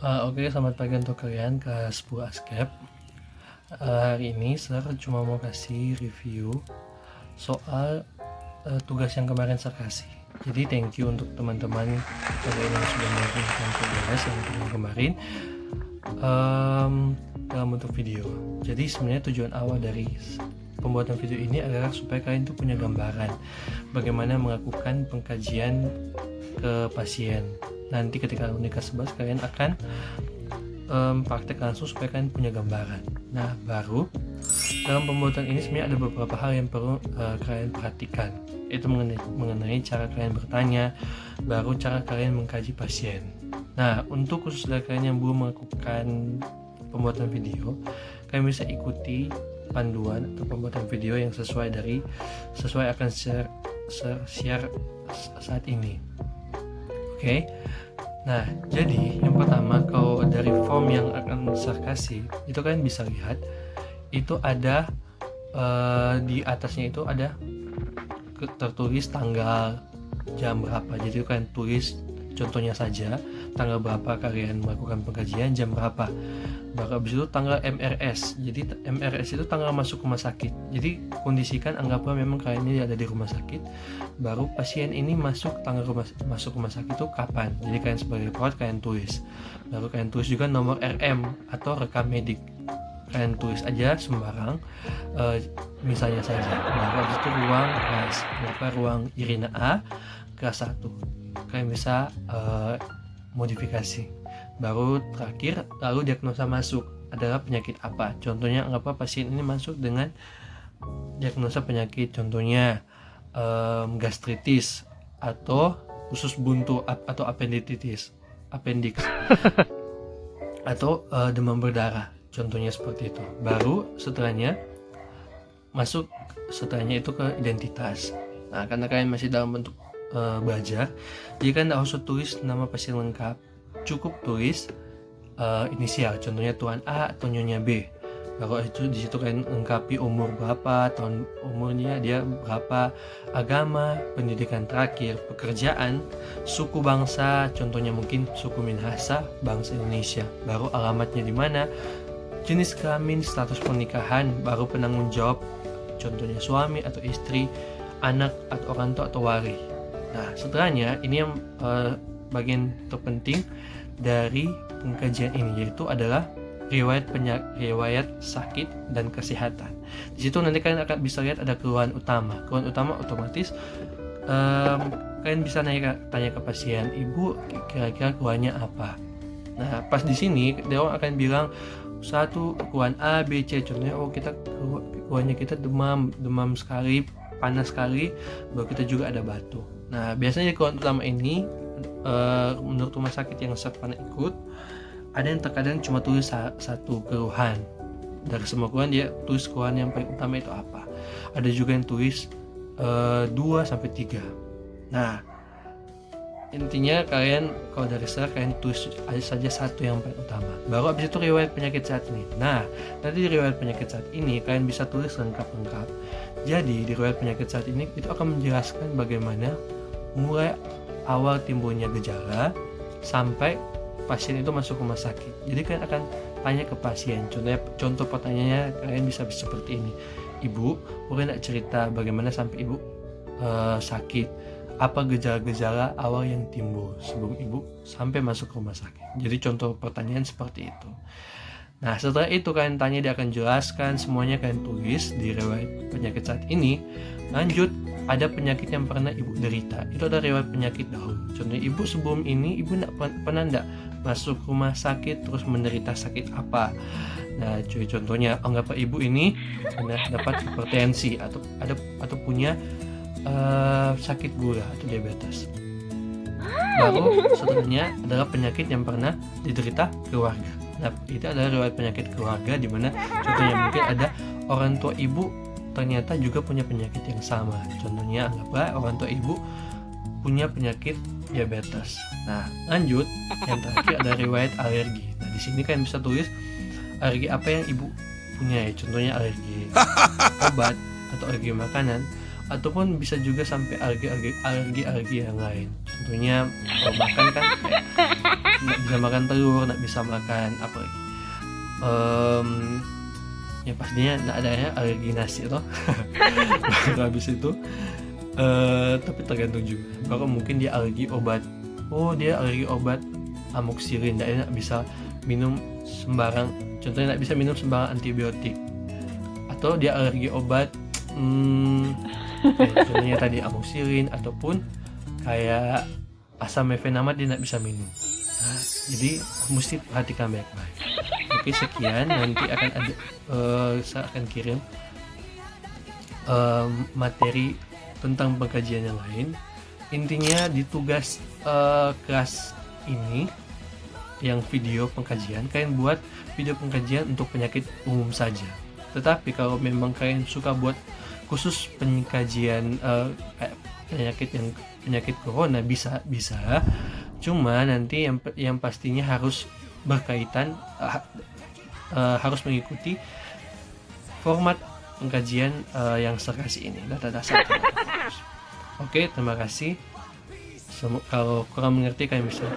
Oke, selamat pagi untuk kalian kelas 10 Askep. Hari ini Sir cuma mau kasih review soal tugas yang kemarin Sir kasih. Jadi thank you untuk teman-teman kalian yang sudah mengerjakan tugas yang kemarin dalam bentuk video. Jadi sebenarnya tujuan awal dari pembuatan video ini adalah supaya kalian tuh punya gambaran bagaimana melakukan pengkajian ke pasien. Nanti ketika unik 11 kalian akan praktek langsung supaya kalian punya gambaran. Nah, baru dalam pembuatan ini sebenarnya ada beberapa hal yang perlu kalian perhatikan. Itu mengenai cara kalian bertanya, baru cara kalian mengkaji pasien. Nah, untuk khusus dari kalian yang belum melakukan pembuatan video, kalian bisa ikuti panduan atau pembuatan video yang sesuai akan share saat ini. Oke. Nah, jadi yang pertama, kalau dari form yang akan saya kasih, itu kalian bisa lihat itu ada di atasnya itu ada tertulis tanggal, jam berapa. Jadi kalian tulis contohnya saja tanggal berapa kalian melakukan pengkajian, jam berapa. Baru habis itu tanggal MRS. Jadi MRS itu tanggal masuk rumah sakit. Jadi kondisikan anggaplah memang kalian ini ada di rumah sakit. Baru pasien ini masuk masuk rumah sakit itu kapan. Jadi kalian sebagai perawat kalian tulis. Baru kalian tulis juga nomor RM atau rekam medik. Kalian tulis aja sembarang, misalnya saja. Baru habis itu ruang Irina A kelas 1. Kalian bisa modifikasi. Baru terakhir, lalu diagnosa masuk adalah penyakit apa. Contohnya anggaplah pasien ini masuk dengan diagnosa penyakit, contohnya gastritis atau usus buntu atau appendix atau demam berdarah, contohnya seperti itu. Baru setelahnya itu ke identitas. Nah, karena kalian masih dalam bentuk belajar, jadi kan tidak usah tulis nama pasien lengkap, cukup tulis inisial, contohnya Tuan A atau Nyonya B. Kalau itu di situ kalian lengkapi umur berapa, tahun umurnya dia berapa, agama, pendidikan terakhir, pekerjaan, suku bangsa, contohnya mungkin suku Minahasa, bangsa Indonesia. Baru alamatnya di mana, jenis kelamin, status pernikahan, baru penanggung jawab, contohnya suami atau istri, anak atau orang tua atau wali. Nah, setelahnya ini yang bagian terpenting dari pengkajian ini, yaitu adalah riwayat sakit dan kesehatan. Di situ nanti kalian akan bisa lihat ada keluhan utama. Keluhan utama otomatis kalian bisa tanya ke pasien, ibu kira-kira keluhannya apa. Nah, pas di sini dia akan bilang satu keluhan A, B, C. Contohnya, kita keluhannya kita demam sekali, panas sekali, baru kita juga ada batuk. Nah, biasanya keluhan utama ini menurut rumah sakit yang saya pernah ikut, ada yang terkadang cuma tulis satu keluhan. Dari semua keluhan dia tulis keluhan yang paling utama itu apa. Ada juga yang tulis 2-3. Nah, intinya kalian kalau dari saya kalian tulis saja satu yang paling utama. Baru habis itu riwayat penyakit saat ini. Nah, nanti di riwayat penyakit saat ini kalian bisa tulis lengkap. Jadi di riwayat penyakit saat ini itu akan menjelaskan bagaimana mulai awal timbulnya gejala sampai pasien itu masuk rumah sakit. Jadi kalian akan tanya ke pasien. Contoh pertanyaannya kalian bisa seperti ini. Ibu, boleh nggak cerita bagaimana sampai ibu sakit? Apa gejala-gejala awal yang timbul sebelum ibu sampai masuk rumah sakit? Jadi contoh pertanyaan seperti itu. Nah, setelah itu kalian tanya, dia akan jelaskan semuanya, kalian tulis di riwayat penyakit saat ini. Lanjut, ada penyakit yang pernah ibu derita. Itu ada riwayat penyakit dahulu. Contohnya, ibu sebelum ini ibu pernah enggak masuk rumah sakit terus menderita sakit apa. Nah, contohnya anggaplah ibu ini pernah dapat hipertensi atau punya sakit gula atau diabetes. Baru setelahnya adalah penyakit yang pernah diderita keluarga. Nah, itu adalah riwayat penyakit keluarga, di mana contohnya mungkin ada orang tua ibu ternyata juga punya penyakit yang sama. Contohnya anggaplah orang tua ibu punya penyakit diabetes. Nah, lanjut yang terakhir ada riwayat alergi. Nah, di sini kalian bisa tulis alergi apa yang ibu punya ya. Contohnya alergi obat atau alergi makanan, ataupun bisa juga sampai alergi yang lain. Contohnya kalau makan kan kayak nggak bisa makan telur, nggak bisa makan apa lagi. Ya pastinya nggak ada ya alergi nasi toh. Baru habis itu tapi tergantung juga. Kalau mungkin dia alergi obat, dia alergi obat amoxicillin, nggak bisa minum sembarang, contohnya nggak bisa minum sembarang antibiotik, atau dia alergi obat contohnya tadi amoxicillin, ataupun kayak asam mefenamat dia nggak bisa minum. Nah, jadi mesti perhatikan baik-baik. Oke, sekian, nanti akan ada saya akan kirim materi tentang pengkajian yang lain. Intinya di tugas kelas ini yang video pengkajian, kalian buat video pengkajian untuk penyakit umum saja. Tetapi kalau memang kalian suka buat khusus pengkajian penyakit corona, bisa. Cuma nanti yang pastinya harus berkaitan, harus mengikuti format pengkajian yang saya kasih ini, data dasar. Oke, terima kasih. Kalau kurang mengerti kalian bisa